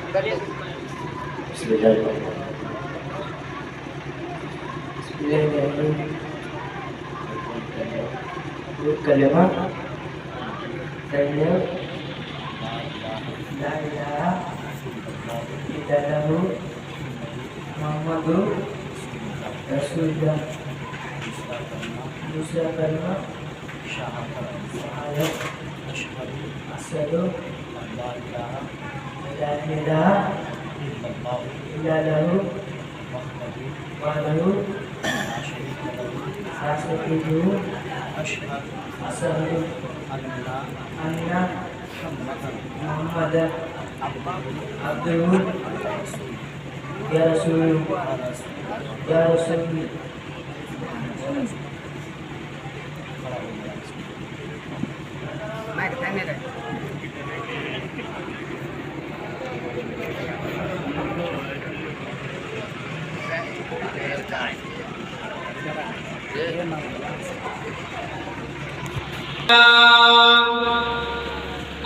Kalimat saya la ilaha illallah Muhammadur Rasulullah Musa kalma syahadat asyhadu la ilaha illallah wahdahu la syarika lahu asyhadu anna Muhammadan abduhu ya rasul ya rasul. Mic tanya deh.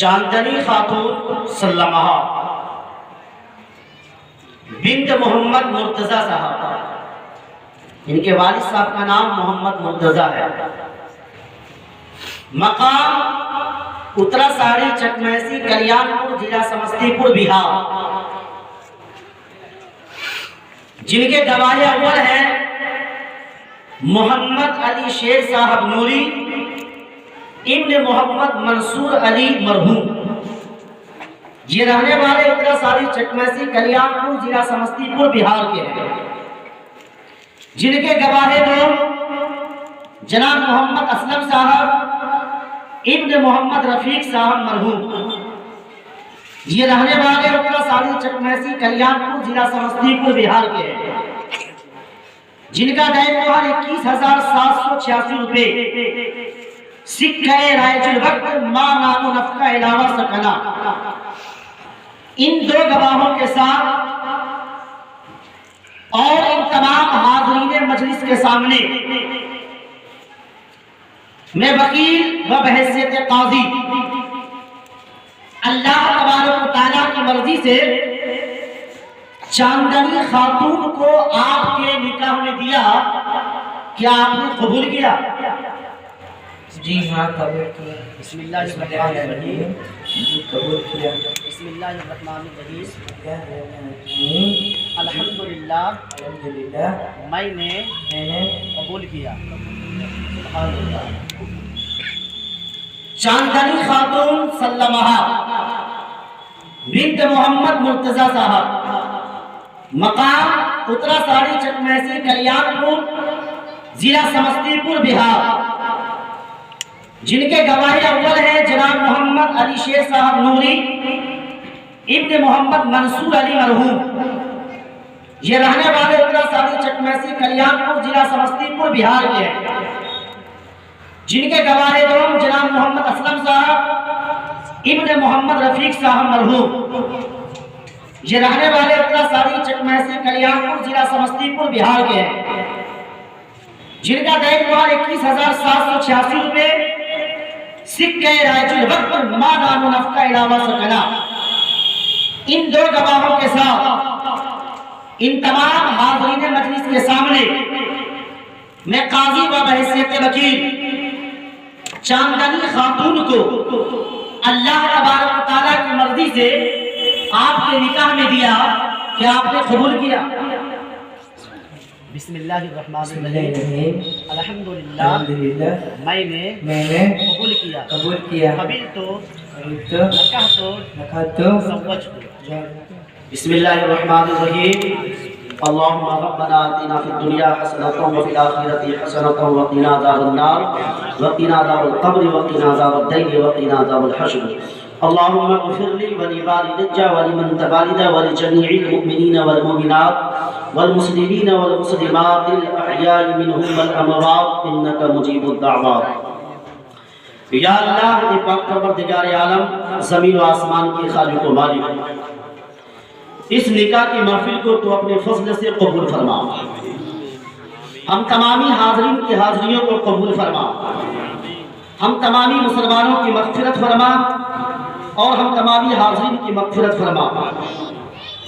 चांदनी खातून सल्लमा bint Mohammad Murtaza साहब, इनके वालिद साहब का नाम मोहम्मद मुर्तजा है। मकाम उत्तरासाड़ी चकमैसी कल्याणपुर जिला समस्तीपुर बिहार। जिनके गवाह अव्वल हैं मोहम्मद अली शेर साहब नूरी इब्न मोहम्मद मंसूर अली मरहूम। ये रहने वाले उत्तरासाड़ी चकमैसी कल्याणपुर जिला समस्तीपुर बिहार के हैं। जिनके गवाह दो जनाब मोहम्मद असलम साहब इब्न मोहम्मद रफीक साहब मरहूम। ये रहने वाले उत्तरा साड़ी चकमैसी कल्याणपुर जिला समस्तीपुर बिहार के हैं, जिनका दैनिक मुहार 21,786 रुपए सिक्का रायजुल वक्त मां नामो नफका इलावा सकना। इन दो गवाहों के साथ और इन तमाम हाज़रीन मजलिस के सामने मैं वकील व बहैसियत काजी अल्लाह तबारक व तआला की मर्जी से चांदनी खातून को आपके निकाह में दिया, क्या आपने कबूल किया? जी हाँ, कबूल किया। बिस्मिल्लाहिर्रहमानिर्रहीम। जी कबूल किया। बिस्मिल्लाहिर्रहमानिर्रहीम। अल्हम्दुलिल्लाह, मैंने कबूल किया। चांदनी खातून सल्लमहा बिन्त मोहम्मद मुर्तजा साहब, मकाम उत्तरा साड़ी चकमैसी कल्याणपुर जिला समस्तीपुर बिहार, जिनके गवाही अव्वल है जनाब मोहम्मद अली शेर साहब नूरी इब्न मोहम्मद मंसूर अली मरहूम। ये रहने वाले उत्तरा साड़ी चकमैसी कल्याणपुर जिला समस्तीपुर बिहार के हैं, जिनके गवाही दोम जनाब मोहम्मद असलम साहब इब्न मोहम्मद रफीक साहब मरहूम। ये रहने वाले उत्तरा साड़ी चकमैसी कल्याणपुर जिला समस्तीपुर बिहार के हैं, जिनका दैनिक मुहार 21,786 रुपए सिक्के रायजुल वक्त मां नामो नफका इलावा सकना। इन दो गवाहों के साथ इन तमाम हाज़रीन मजलिस के सामने मैं काजी व बहैसियत वकील चांदनी खातून को अल्लाह तबारक व तआला की मर्जी से आपके निकाह में दिया, क्या आपने कबूल किया? बिस्मिल्लाहिर्रहमानिर्रहीम। अल्हम्दुलिल्लाह, मैंने कबूल किया। कबील तो बिस्मिल्लाहिर्रहमानिर्रहीम। अल्लाहुम्मा रब्बना आतिना फिद दुनिया हसनतन व फिल आखिरति हसनतन व क़िना अज़ाबन्नार व क़िना अज़ाबल क़ब्र व क़िना अज़ाबद दैन व क़िना अज़ाबल हश्र। अल्लाहुम्मा इग़फिर ली व लिवालिदैया व लिमन तवालिदा व लिजमीइल मुमिनीना वल मुमिनात वल मुस्लिमीना वल मुस्लिमातिल अहयाइ मिनहुम वल अमवात इन्नका मुजीबुद दाअवात। या अल्लाह, ए पाक परवरदिगार आलम, ज़मीन व आसमान के खालिक व मालिक, इस निकाह की महफिल को तो अपने फज़ल से कबूल फरमा। हम तमामी हाज़रीन की हाज़रियों को कबूल फरमा। हम तमामी मुसलमानों की मग़फ़िरत फरमा और हम तमामी हाज़रीन की मग़फ़िरत फरमा।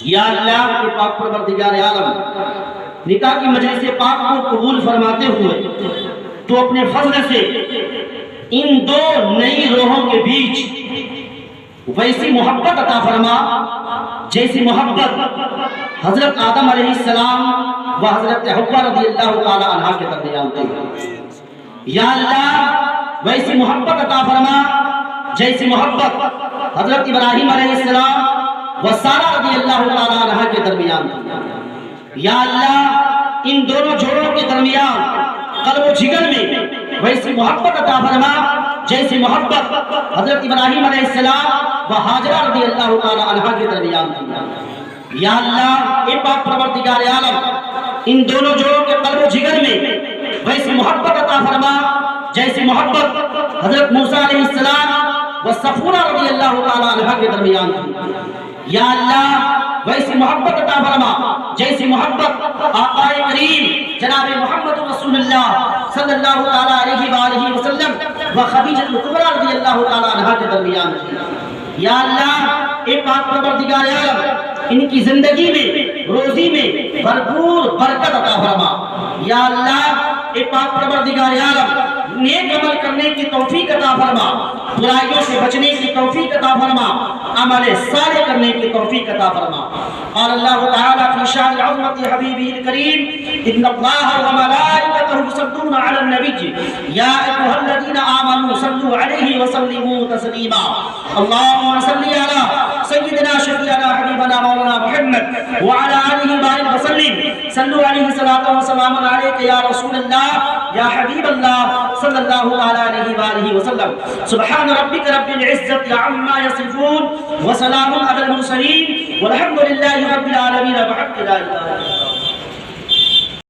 या अल्लाह, के पाक परवरदिगार आलम, निकाह की मजलिस पाक को कबूल फरमाते हुए तो अपने फज़ल से इन दो नई रूहों के बीच वैसी मोहब्बत अता फरमा जैसी मोहब्बत हजरत आदम अलैहिस्सलाम व हजरत हव्वा रज़ियल्लाहु ताला अन्हा के दरमियान थी। या अल्लाह, वैसी मोहब्बत अता फरमा जैसी मोहब्बत हजरत इब्राहीम अलैहिस्सलाम व सारा रज़ियल्लाहु ताला अन्हा के दरमियान थी। या अल्लाह, इन दोनों जोड़ों के दरमियान कल्ब व जिगर में वैसी मोहब्बत अता फरमा जैसी मोहब्बत हजरत इब्राहीम अलैहिस्सलाम व हाजरा रज़ियल्लाहु ताला अन्हा के दरमियान थी। या अल्लाह, ए पाक परवरदिगार आलम, इन दोनों जोड़ों के कल्ब व जिगर में वैसी मोहब्बत अता फरमा जैसी मोहब्बत हजरत मूसा अलैहिस्सलाम व सफूरा रज़ियल्लाहु ताला अन्हा के दरमियान थी। या अल्लाह, वैसी मोहब्बत अता फरमा जैसी मोहब्बत आक़ाए करीम जनाब मोहम्मद रसूलुल्लाह सल्लल्लाहु ताला अलैहि व आलिहि वसल्लम व खदीजतुल कुबरा रज़ियल्लाहु ताला अन्हा के दरमियान थी। या अल्लाह, ए पाक परवरदिगार आलम, इनकी जिंदगी में रोजी में भरपूर बरकत अता फरमा। या अल्लाह, ए पाक परवरदिगार आलम, नेक अमल करने की तौफीक अता फरमा, बुराइयों से बचने की तौफीक अता फरमा, अमल साले करने की तौफीक अता फरमा। और अल्लाह ताला फी शान अज़मति हबीबिल करीम, इन्नल्लाह व मलाइकतहु युसल्लूना अलन नबी या अय्युहल्लज़ीना आमनू सल्लू अलैहि व सल्लिमू तस्लीमा। अल्लाहुम्मा सल्लि अला सय्यिदिना शफीअना हबीबना मौलाना मुहम्मद व अला आलिहि व सल्लिम सल्लु अलैहि सलातो व सलाम अलैका या रसूल अल्लाह या हबीब अल्लाह सल्लल्लाहु अलैहि वसल्लम। सुब्हान रब्बिक रब्बिल इज्जति अम्मा यसिफून व सलामुन अलल मुरसलीन वल्हम्दुलिल्लाहि रब्बिल आलमीन।